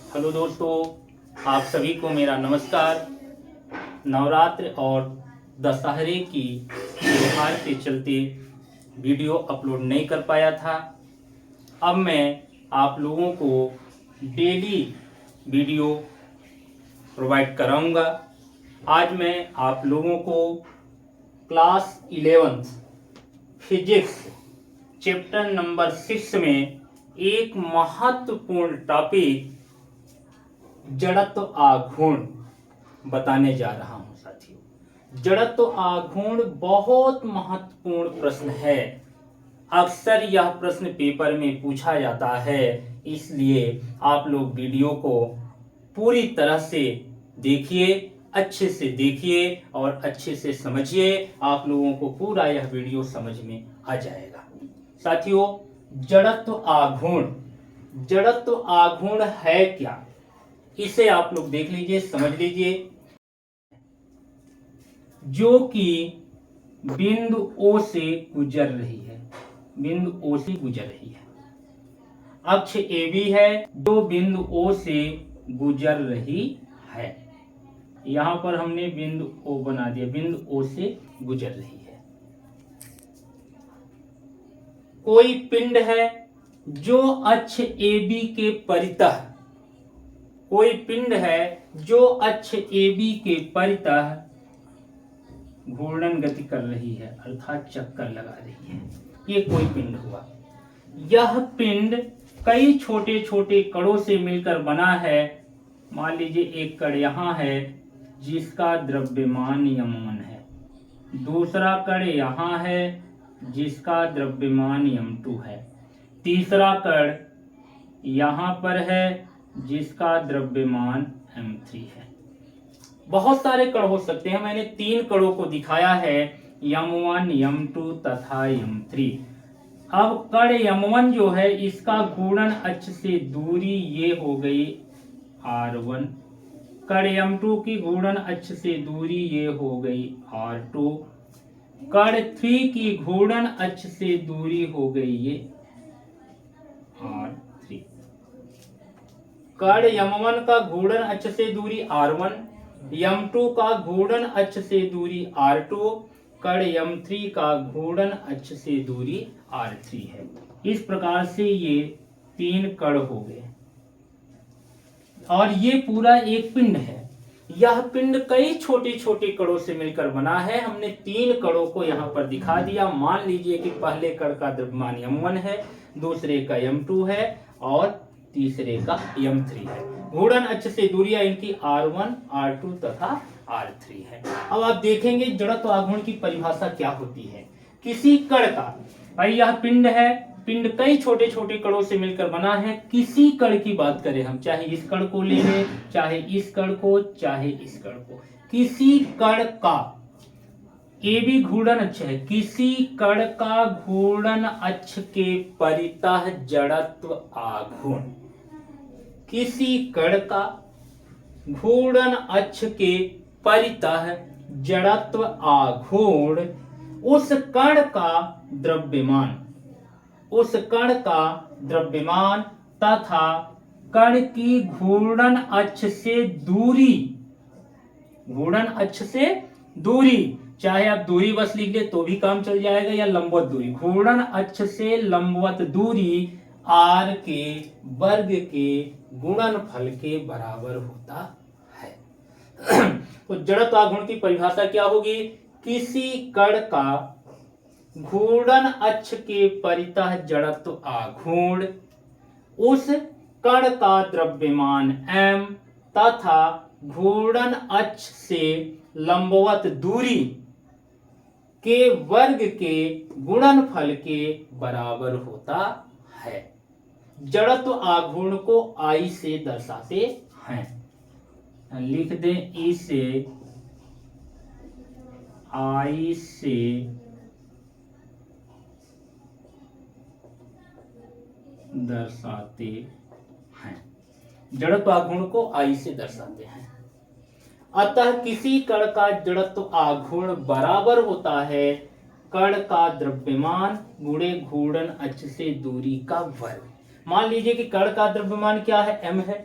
Hello दोस्तों, आप सभी को मेरा नमस्कार। नवरात्र और दशहरे की त्योहार के चलते वीडियो अपलोड नहीं कर पाया था। अब मैं आप लोगों को डेली वीडियो प्रोवाइड कराऊंगा। आज मैं आप लोगों को क्लास 11 फिजिक्स चैप्टर नंबर 6 में एक महत्वपूर्ण टॉपिक जड़त्व आघूर्ण बताने जा रहा हूं। साथियों, जड़त्व आघूर्ण बहुत महत्वपूर्ण प्रश्न है। अक्सर यह प्रश्न पेपर में पूछा जाता है, इसलिए आप लोग वीडियो को पूरी तरह से देखिए, अच्छे से देखिए और अच्छे से समझिए। आप लोगों को पूरा यह वीडियो समझ में आ जाएगा। साथियों, जड़त्व आघूर्ण है क्या, इसे आप लोग देख लीजिए, समझ लीजिए। जो कि बिंदु O से गुजर रही है, बिंदु O से गुजर रही है। अक्ष AB है जो बिंदु O से गुजर रही है। यहां पर हमने बिंदु O बना दिया, बिंदु O से गुजर रही है। कोई पिंड है जो अक्ष AB के परितः, कोई पिंड है जो अक्ष AB के परितः घूर्णन गति कर रही है, अर्थात चक्कर लगा रही है। ये कोई पिंड हुआ। यह पिंड कई छोटे छोटे कणों से मिलकर बना है। मान लीजिए एक कण यहाँ है जिसका द्रव्यमान m1 है, दूसरा कण यहाँ है जिसका द्रव्यमान m2 है, तीसरा कण यहाँ पर है जिसका द्रव्यमान m3 है। बहुत सारे कण हो सकते हैं, मैंने 3 कणों को दिखाया है, m1, m2 तथा m3। अब कण m1 जो है इसका घूर्णन अक्ष से दूरी ये हो गई r1, कण m2 की घूर्णन अक्ष से दूरी ये हो गई r2, कण 3 की घूर्णन अक्ष से दूरी हो गई ये r3। कण m1 का घूर्णन अक्ष से दूरी r1, m2 का घूर्णन अक्ष से दूरी r2, कण m3 का घूर्णन अक्ष से दूरी r3 है। इस प्रकार से ये 3 कण हो गए और ये पूरा एक पिंड है। यह पिंड कई छोटे छोटे कणों से मिलकर बना है। हमने 3 कणों को यहाँ पर दिखा दिया। मान लीजिए कि पहले कण का द्रव्यमान m1 है, दूसरे का m2 है और तीसरे का m3 है। घूर्णन अक्ष से दूरियां इनकी r1, r2 तथा r3 है। अब आप देखेंगे जड़त्व आघूर्ण की परिभाषा क्या होती है। किसी कण का, भाई यह पिंड है, पिंड कई छोटे छोटे कणों से मिलकर बना है। किसी कण की बात करें हम, चाहे इस कण को ले लें, चाहे इस कण को, चाहे इस कण को, किसी कण का AB घूर्णन अक्ष है, किसी कण का घूर्णन अक्ष के परितः जड़त्व आघूर्ण, किसी कण का घूर्णन अक्ष के परितः जड़त्व आघूर्ण उस कण का द्रव्यमान, उस कण का द्रव्यमान तथा कण की घूर्णन अक्ष से दूरी, घूर्णन अक्ष से दूरी, चाहे आप दूरी बस लिख ले तो भी काम चल जाएगा, या लंबवत दूरी, घूर्णन अक्ष से लंबवत दूरी r के वर्ग के गुणनफल के बराबर होता है। तो जड़त्व आघूर्ण की परिभाषा क्या होगी। किसी कण का घूर्णन अक्ष के परितः जड़त्व आघूर्ण उस कण का द्रव्यमान m तथा घूर्णन अक्ष से लंबवत दूरी के वर्ग के गुणनफल के बराबर होता है। जड़त्व आघूर्ण को I से दर्शाते हैं। लिख दें, E से, I से दर्शाते हैं। जड़त्व आघूर्ण को I से दर्शाते हैं। अतः किसी कण का जड़त्व आघूर्ण बराबर होता है कण का द्रव्यमान गुणे घूर्णन अक्ष से दूरी का वर्ग। मान लीजिए कि कण का द्रव्यमान क्या है, m है,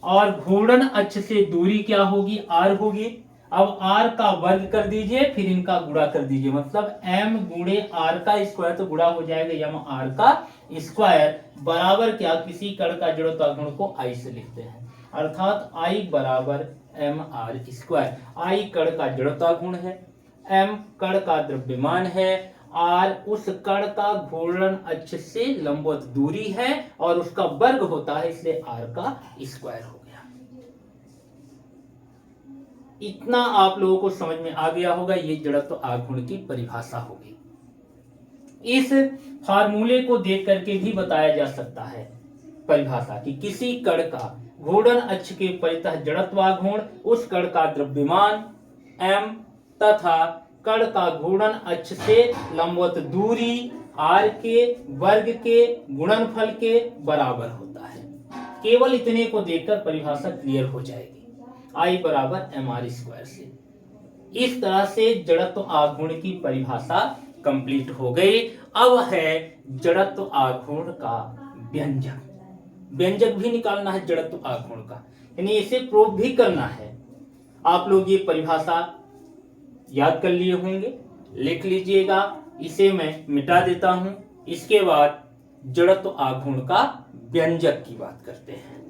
और घूर्णन अक्ष से दूरी क्या होगी, r होगी। अब r का वर्ग कर दीजिए, फिर इनका गुणा कर दीजिए, मतलब m गुणे r का स्क्वायर, तो गुणा हो जाएगा m r का स्क्वायर बराबर क्या, किसी कण का जड़त्वाघूर्ण को I से लिखते हैं, अर्थात I बराबर m r स्क्वायर। I कण का जड़त्वाघूर्ण है, m कण का द्रव्यमान है, r उस कण का घूर्णन अक्ष से लंबवत दूरी है और उसका वर्ग होता है, इसलिए r का स्क्वायर हो गया। इतना आप लोगों को समझ में आ गया होगा, ये जड़त्व आघूर्ण की परिभाषा होगी। इस फार्मूले को देख करके भी बताया जा सकता है परिभाषा कि किसी कण का घूर्णन अक्ष के परितः जड़त्वाघूर्ण उस कण का द्रव्यमान m तथा कण का घूर्णन अक्ष से लंबवत दूरी r के वर्ग के गुणनफल के बराबर होता है। केवल इतने को देखकर परिभाषा क्लियर हो जाएगी, I बराबर एम आर स्क्वायर से। इस तरह से जड़त्व आघूर्ण की परिभाषा कंप्लीट हो गई। अब है जड़त्व आघूर्ण का व्यंजक। व्यंजक भी निकालना है जड़त्व आघूर्ण का, यानी इसे प्रूव भी करना है। आप लोग ये परिभाषा याद कर लिए होंगे, लिख लीजिएगा। इसे मैं मिटा देता हूं, इसके बाद जड़त्व आघूर्ण का व्यंजक की बात करते हैं।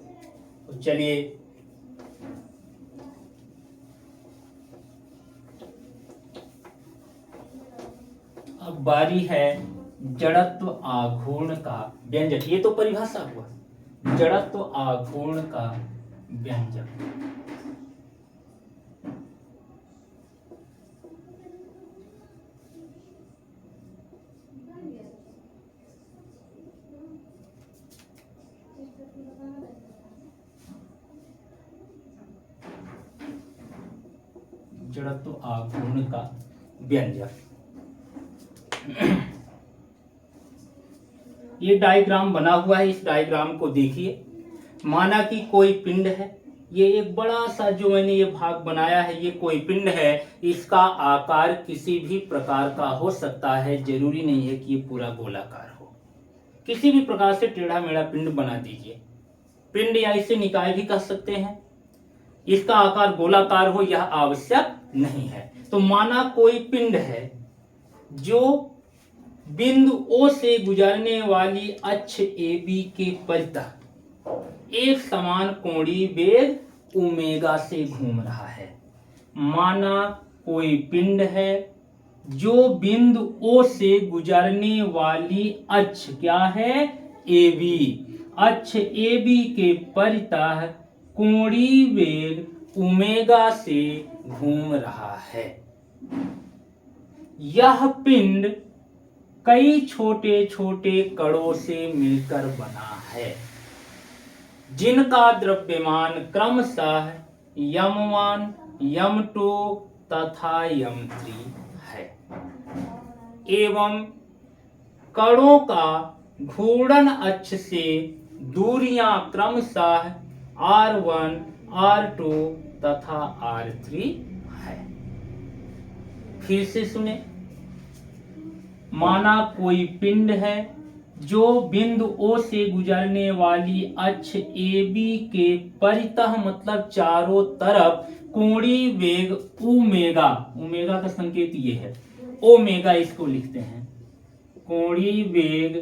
तो चलिए अब बारी है जड़त्व आघूर्ण का व्यंजक। ये तो परिभाषा हुआ, जड़त्व आघूर्ण का व्यंजक। जड़त्व आघूर्ण का व्यंजक। ये डायग्राम बना हुआ है, इस डायग्राम को देखिए। माना कि कोई पिंड है, ये एक बड़ा सा जो मैंने ये भाग बनाया है, ये कोई पिंड है। इसका आकार किसी भी प्रकार का हो सकता है, जरूरी नहीं है कि ये पूरा गोलाकार हो। किसी भी प्रकार से टेढ़ा मेढ़ा पिंड बना दीजिए। पिंड या इसे निकाय भी कह सकते हैं। इसका आकार गोलाकार हो यह आवश्यक नहीं है। तो माना कोई पिंड है जो बिंदु O से गुजरने वाली अक्ष AB के परितः एक समान कोणीय वेग ओमेगा से घूम रहा है। माना कोई पिंड है जो बिंदु O से गुजरने वाली अक्ष क्या है, AB, अक्ष AB के परितः कोणीय वेग ओमेगा से घूम रहा है। यह पिंड कई छोटे छोटे कणों से मिलकर बना है, जिनका द्रव्यमान क्रमशः m1, m2 तथा m3 है, एवं कणों का घूर्णन अक्ष से दूरियां क्रमशः r1, r2 तथा r3 है। फिर से सुने। माना कोई पिंड है जो बिंदु O से गुजरने वाली अक्ष AB के परितः मतलब चारों तरफ कोणीय वेग ओमेगा, ओमेगा का संकेत ये है, ओमेगा इसको लिखते हैं, कोणीय वेग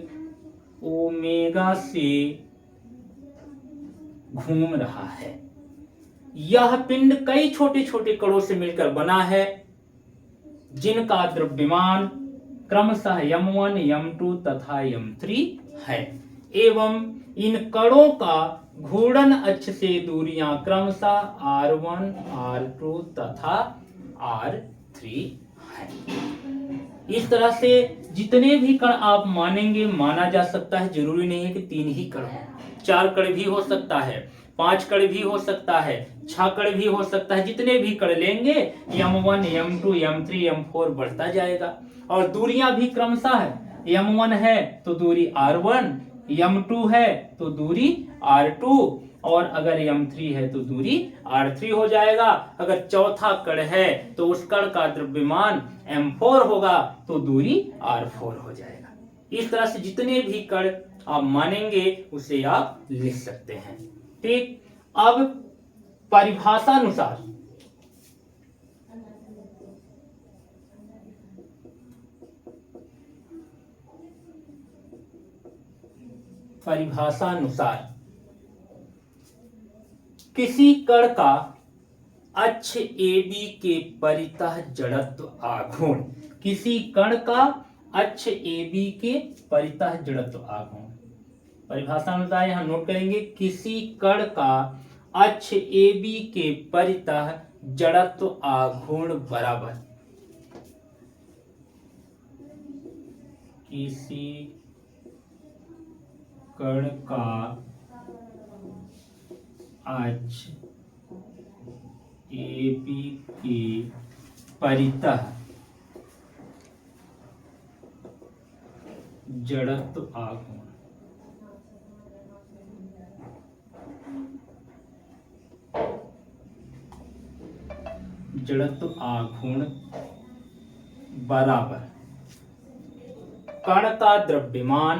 ओमेगा से घूम रहा है। यह पिंड कई छोटे छोटे कणों से मिलकर बना है, जिनका द्रव्यमान क्रमशः m1, m2 तथा m3 है, एवं इन कणों का घूर्णन अक्ष से दूरियां क्रमशः r1, r2 तथा r3 है। इस तरह से जितने भी कण आप मानेंगे माना जा सकता है, जरूरी नहीं है कि 3 ही कण हो, 4 कण भी हो सकता है, 5 कण भी हो सकता है, 6 कण भी हो सकता है। जितने भी कण लेंगे m1, m2, m3, m4 बढ़ता जाएगा। और दूरियां भी क्रमशः है, m1 है तो दूरी r1, m2 है तो दूरी r2, और अगर m3 है तो दूरी r3 हो जाएगा। अगर चौथा कण है तो उस कण का द्रव्यमान m4 होगा तो दूरी r4 हो जाएगा। इस तरह से जितने भी कण आप मानेंगे उसे आप लिख सकते हैं। ठीक, अब परिभाषानुसार किसी कण का अक्ष AB के परितः जड़त्व आघूर्ण, किसी कण का अक्ष AB के परितः जड़त्व आघूर्ण, परिभाषा अनुसार यहां नोट करेंगे, किसी कण का अक्ष AB के परितः जड़त्व आघूर्ण बराबर किसी कण का अक्ष AB के परितः जड़त्व आघूर्ण, जड़त्व आघूर्ण बराबर कण का द्रव्यमान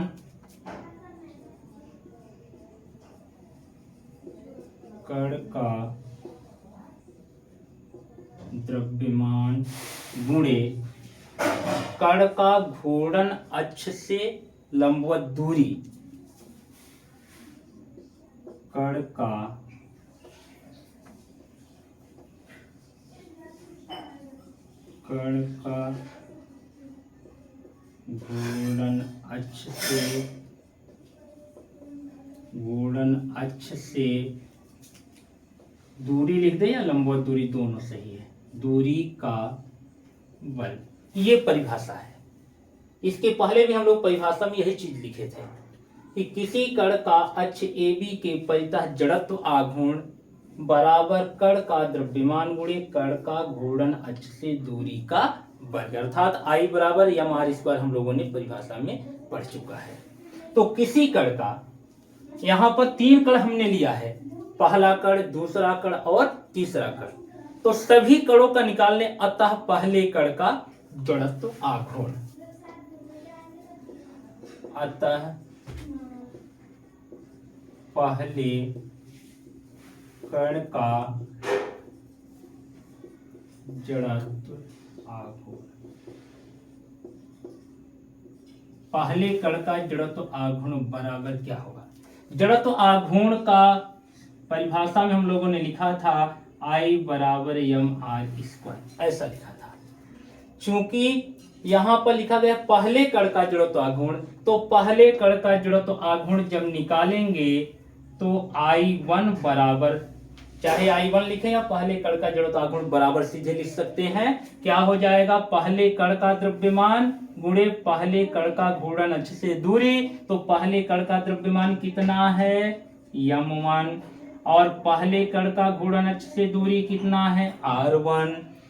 गुणे कण का घूर्णन अक्ष से लंबवत दूरी, कण का घूर्णन अक्ष से दूरी लिख दे या लंबवत दूरी, दोनों सही है, दूरी का बल। ये परिभाषा है। इसके पहले भी हम लोग परिभाषा में यही चीज लिखे थे कि किसी कण का अक्ष AB के परितः जड़त्व आघूर्ण बराबर कण का द्रव्यमान गुणे कण का घूर्णन अक्ष से दूरी का वर्ग, अर्थात I बराबर mr² हम लोगों ने परिभाषा में पढ़ चुका है। तो किसी कण का, यहां पर 3 कण हमने लिया है, पहला कण, दूसरा कण और तीसरा कण, तो सभी कणों का निकालने, अतः पहले कण का जड़त्व आघूर्ण, अतः पहले कण का जड़त्व आघूर्ण, पहले कण का जड़त्व आघूर्ण बराबर क्या होगा? जड़त्व आघूर्ण का परिभाषा में हम लोगों ने लिखा था I बराबर mr², ऐसा लिखा था। चूंकि यहां पर लिखा गया पहले कण का जड़त्व आघूर्ण, तो पहले कण का जड़त्व आघूर्ण जब निकालेंगे तो I1 बराबर, चाहे I1 लिखें या पहले कण का जड़त्व आघूर्ण बराबर सीधे लिख सकते हैं, क्या हो जाएगा? पहले कण का द्रव्यमान गुणे पहले कण का घूर्णन अक्ष से दूरी, तो पहले कण का द्रव्यमान कितना है? m1, और पहले कण का घूर्णन अक्ष से दूरी कितना है? r1,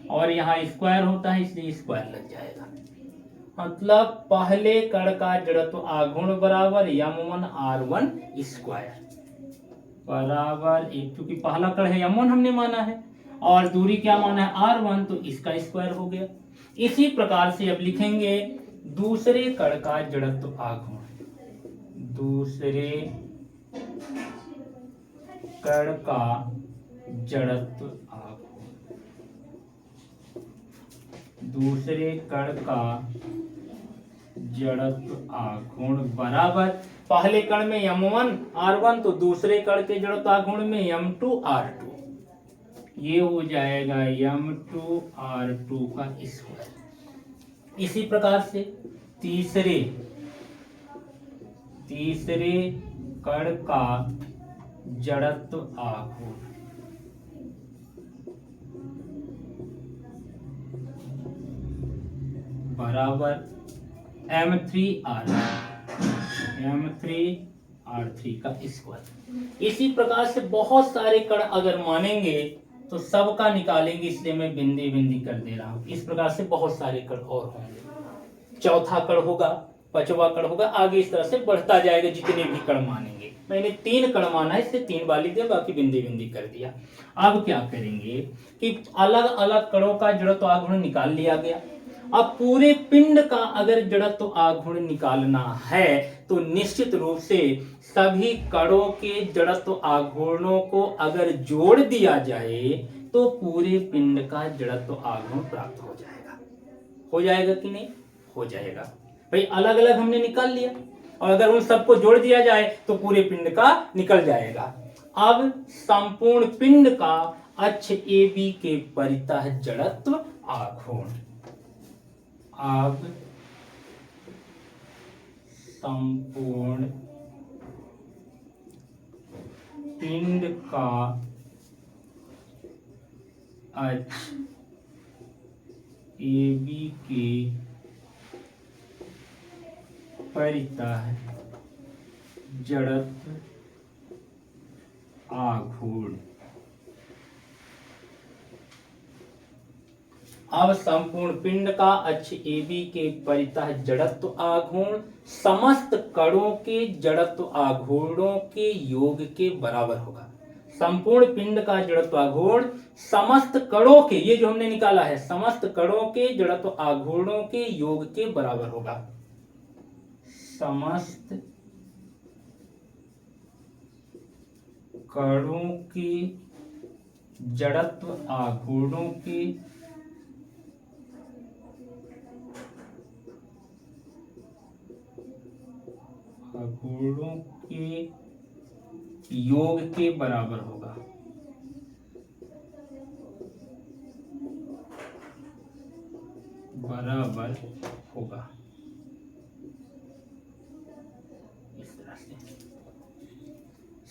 और यहाँ स्क्वायर होता है इसलिए स्क्वायर लग जाएगा। मतलब पहले कण का जड़त्व आघूर्ण बराबर m1 r1 स्क्वायर बराबर एक, क्योंकि पहला कण है m1 हमने माना है और दूरी क्या माना है? r1, तो इसका स्क्वायर हो गया। इसी प्रकार से अब लिखेंगे दूसरे कण का जड़त्व आघूर्ण, दूसरे कण का जड़त्व आघूर्ण, दूसरे कण का जड़त्व आघूर्ण बराबर पहले कण में m1 r1, तो दूसरे कण के जड़त्व आघूर्ण में m2 r2, ये हो जाएगा m2 r2 का स्क्वायर। इसी प्रकार से तीसरे कण का जड़त्व आघूर्ण बराबर m3 r3 का स्क्वायर। इसी प्रकार से बहुत सारे कण अगर मानेंगे तो सबका निकालेंगे, इसलिए मैं बिंदी बिंदी कर दे रहा हूं। इस प्रकार से बहुत सारे कण और होंगे, चौथा कण होगा, पांचवा कण होगा, आगे इस तरह से बढ़ता जाएगा जितने भी कण मानेंगे। मैंने 3 कण माना है इसलिए 3 बार लिख दिया, बाकी बिंदी बिंदी कर दिया। अब क्या करेंगे कि अलग अलग कणों का जड़त्व आघूर्ण निकाल लिया गया। अब पूरे पिंड का अगर जड़त्व आघूर्ण निकालना है तो निश्चित रूप से सभी कणों के जड़त्व आघूर्णों को अगर जोड़ दिया जाए तो पूरे पिंड का जड़त्व आघूर्ण प्राप्त हो जाएगा। हो जाएगा कि नहीं? हो जाएगा। भाई अलग अलग हमने निकाल लिया और अगर उन सबको जोड़ दिया जाए तो पूरे पिंड का निकल जाएगा। अब संपूर्ण पिंड का अक्ष AB के परितः जड़त्व आघूर्ण। अब संपूर्ण पिंड का अक्ष AB के परितः जड़त्व आघूर्ण। अब संपूर्ण पिंड का अक्ष AB के परितः जड़त्व आघूर्ण समस्त कणों के जड़त्व आघूर्णों के योग के बराबर होगा। संपूर्ण पिंड का जड़त्व आघूर्ण समस्त कणों के, ये जो हमने निकाला है, समस्त कणों के जड़त्व आघूर्णों के योग के बराबर होगा। समस्त कणों के जड़त्व आघूर्णों के योग के बराबर होगा। बराबर होगा इस तरह से।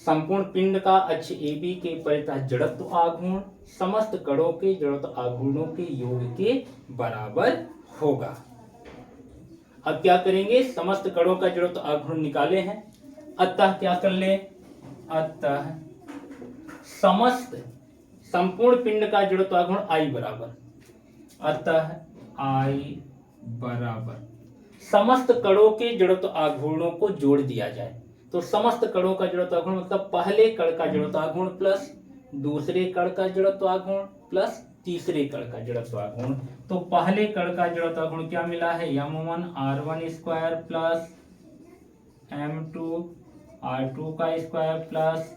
संपूर्ण पिंड का अक्ष AB के परितः जड़त्व आघूर्ण समस्त कणों के जड़त्व आघूर्णों के योग के बराबर होगा। अब क्या करेंगे? समस्त कणों का जड़त्व आघूर्ण निकाले हैं, अतः क्या कर ले? अतः समस्त संपूर्ण पिंड का जड़त्व आघूर्ण I बराबर, अतः I बराबर समस्त कणों के जड़त्व आघूर्णों को जोड़ दिया जाए तो समस्त कणों का जड़त्व आघूर्ण मतलब पहले कण का जड़त्व आघूर्ण प्लस दूसरे कण का जड़त्व आघूर्ण प्लस तीसरे कण का जड़त्व आघूर्ण। तो पहले कण का जड़त्व आघूर्ण क्या मिला है? m1 r1 square plus m2 r2 का स्क्वायर प्लस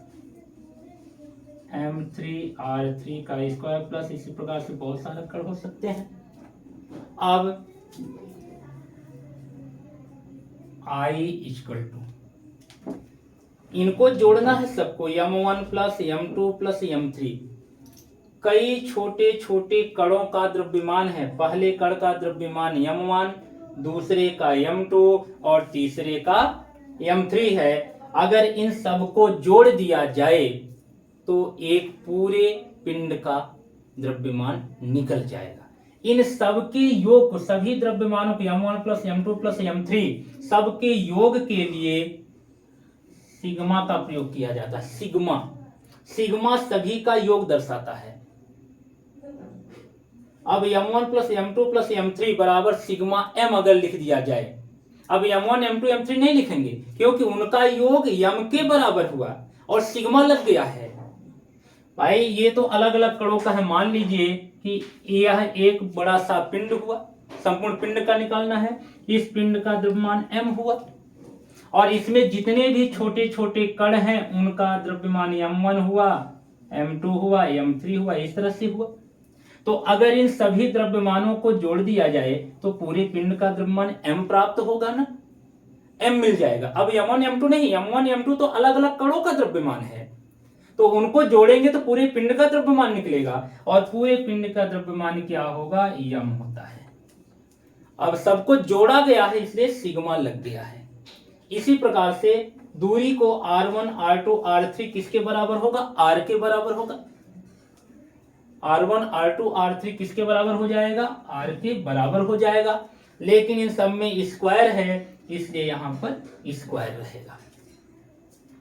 m3 r3 का स्क्वायर प्लस इसी प्रकार से बहुत सारे कण हो सकते हैं। अब I इक्वल टू इनको जोड़ना है सबको, m1 plus m2 plus m3। कई छोटे छोटे कणों का द्रव्यमान है, पहले कण का द्रव्यमान m1, दूसरे का m2 और तीसरे का m3 है। अगर इन सबको जोड़ दिया जाए तो एक पूरे पिंड का द्रव्यमान निकल जाएगा। इन सबके योग को, सभी द्रव्यमानों के m1 plus m2 plus m3 सबके योग के लिए सिग्मा का प्रयोग किया जाता है। सिग्मा सभी का योग दर्शाता है। अब m1 plus m2 plus m3 बराबर सिग्मा m अगर लिख दिया जाए, अब m1 m2 m3 नहीं लिखेंगे क्योंकि उनका योग m के बराबर हुआ और सिग्मा लग गया है। भाई ये तो अलग अलग कणों का है। मान लीजिए कि यह एक बड़ा सा पिंड हुआ, संपूर्ण पिंड का निकालना है। इस पिंड का द्रव्यमान m हुआ और इसमें जितने भी छोटे छोटे कण हैं उनका द्रव्यमान m1 हुआ, m2 हुआ, m3 हुआ, इस तरह से हुआ। तो अगर इन सभी द्रव्यमानों को जोड़ दिया जाए तो पूरे पिंड का द्रव्यमान m प्राप्त होगा ना, m मिल जाएगा। अब m1 m2 नहीं, m1 m2 तो अलग अलग कणों का द्रव्यमान है, तो उनको जोड़ेंगे तो पूरे पिंड का द्रव्यमान निकलेगा और पूरे पिंड का द्रव्यमान क्या होगा? m होता है। अब सबको जोड़ा गया है इसलिए सिग्मा लग गया है। इसी प्रकार से दूरी को r1 r2 r3 किसके बराबर होगा? r के बराबर होगा। r1 r2 r3 किसके बराबर हो जाएगा? r के बराबर हो जाएगा। लेकिन इन सब में स्क्वायर है इसलिए यहां पर स्क्वायर रहेगा।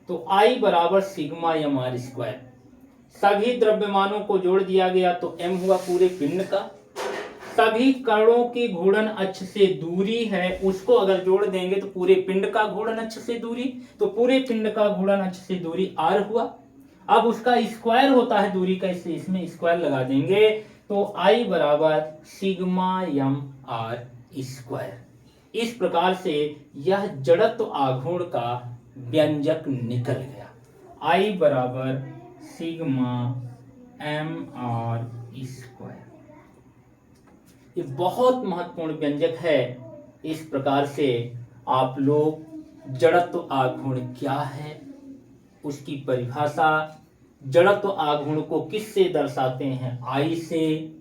तो I बराबर सिग्मा m r स्क्वायर। सभी द्रव्यमानों को जोड़ दिया गया तो m हुआ पूरे पिंड का। सभी कणों की घूर्णन अक्ष से दूरी है, उसको अगर जोड़ देंगे तो पूरे पिंड का घूर्णन अक्ष से दूरी, तो पूरे पिंड का घूर्णन अक्ष से दूरी r हुआ। अब उसका स्क्वायर होता है दूरी का, इससे इसमें स्क्वायर लगा देंगे तो I बराबर सिग्मा m r स्क्वायर। इस प्रकार से यह जड़त्व आघूर्ण का व्यंजक निकल गया। I बराबर सिग्मा mr स्क्वायर। ये बहुत महत्वपूर्ण व्यंजक है। इस प्रकार से आप लोग जड़त्व आघूर्ण क्या है, उसकी परिभाषा, जड़त्व आघूर्ण को किससे दर्शाते हैं, I से,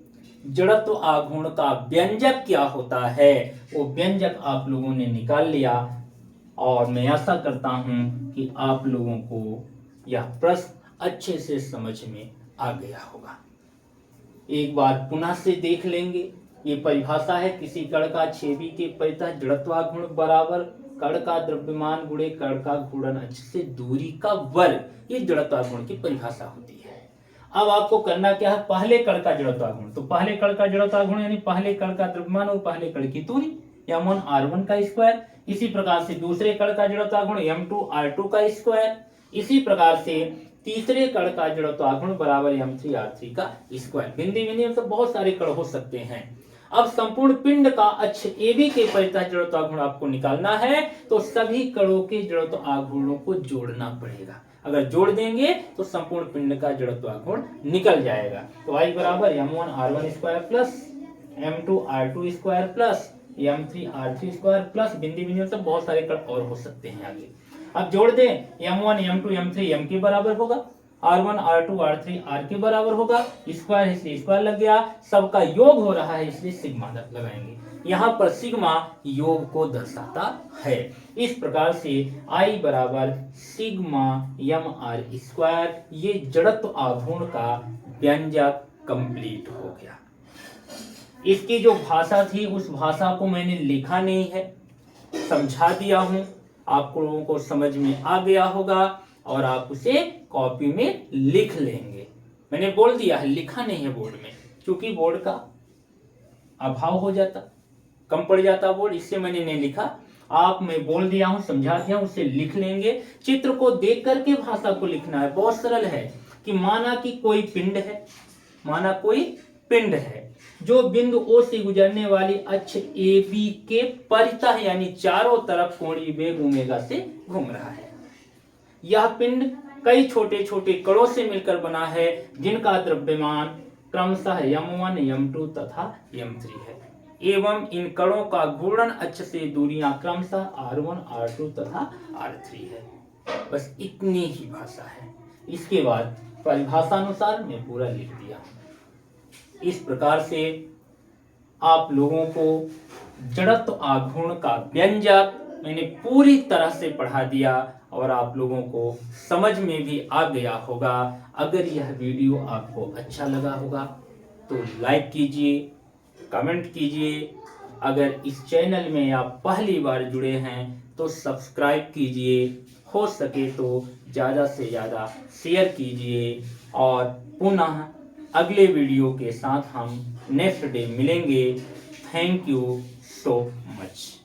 जड़त्व आघूर्ण का व्यंजक क्या होता है, वो व्यंजक आप लोगों ने निकाल लिया। और मैं आशा करता हूं कि आप लोगों को यह प्रश्न अच्छे से समझ में आ गया होगा। एक बार पुनः से देख लेंगे। ये परिभाषा है, किसी कण का छेदी के परितः जड़त्वाघूर्ण बराबर कण का द्रव्यमान गुणे कण का घूर्णन अक्ष से दूरी का वर्ग, ये जड़त्वाघूर्ण की परिभाषा होती है। अब आपको करना क्या है, पहले कण का जड़त्वाघूर्ण, तो पहले कण का जड़त्वाघूर्ण यानी पहले कण का द्रव्यमान और पहले कण की दूरी m1 r1 का स्क्वायर। इसी प्रकार से दूसरे कण का जड़त्वाघूर्ण m2 r2 का स्क्वायर। इसी प्रकार से तीसरे कण का जड़त्वाघूर्ण बराबर m3 r3 का स्क्वायर। बिंदी बिंदी मतलब बहुत सारे कण हो सकते हैं। अब संपूर्ण पिंड का अक्ष AB के परितः जड़त्वाघूर्ण आपको निकालना है, तो सभी कणों के जड़त्वाघूर्णों को जोड़ना पड़ेगा। अगर जोड़ देंगे तो संपूर्ण पिंड का जड़त्वाघूर्ण निकल जाएगा। तो I बराबर m1 r1 square plus m2 r2 square plus m3 r3 square plus बिंदी बिंदी मतलब बहुत सारे कण और हो सकते हैं आगे। अब जोड़ दें, m1 m2 m3 m के बराबर होगा, r1 r2 r3 r के बराबर होगा, स्क्वायर है इसलिए स्क्वायर लग गया, सबका योग हो रहा है इसलिए सिग्मा लगाएंगे। यहाँ पर सिग्मा योग को दर्शाता है। इस प्रकार से I बराबर सिग्मा mr स्क्वायर, ये जड़त्व आघूर्ण का व्यंजक कंप्लीट हो गया। इसकी जो भाषा थी उस भाषा को मैंने लिखा नहीं है, समझा दिया हूं, आप लोगों को समझ में आ गया होगा और आप उसे कॉपी में लिख लेंगे। मैंने बोल दिया है, लिखा नहीं है बोर्ड में, क्योंकि बोर्ड का अभाव हो जाता, कम पड़ जाता बोर्ड, इससे मैंने नहीं लिखा। आप मैं बोल दिया हूं, समझा दिया हूं, उसे लिख लेंगे। चित्र को देख करके भाषा को लिखना है। बहुत सरल है कि माना कि कोई पिंड है, माना कोई पिंड है जो बिंदु O से गुजरने वाली अक्ष AB के परितः यानी चारों तरफ कोणीय वेग ओमेगा से घूम रहा है। यह पिंड कई छोटे छोटे कणों से मिलकर बना है जिनका द्रव्यमान क्रमशः m1 m2 तथा m3 है, एवं इन कणों का घूर्णन अक्ष से दूरियां क्रमशः r1 r2 तथा r3 है। बस इतनी ही भाषा है। इसके बाद परिभाषा अनुसार मैं पूरा लिख दिया। इस प्रकार से आप लोगों को जड़त्व आघूर्ण का व्यंजक मैंने पूरी तरह से पढ़ा दिया और आप लोगों को समझ में भी आ गया होगा। अगर यह वीडियो आपको अच्छा लगा होगा तो लाइक कीजिए, कमेंट कीजिए। अगर इस चैनल में आप पहली बार जुड़े हैं तो सब्सक्राइब कीजिए, हो सके तो ज़्यादा से ज़्यादा शेयर कीजिए। और पुनः अगले वीडियो के साथ हम नेक्स्ट डे मिलेंगे। Thank you so much.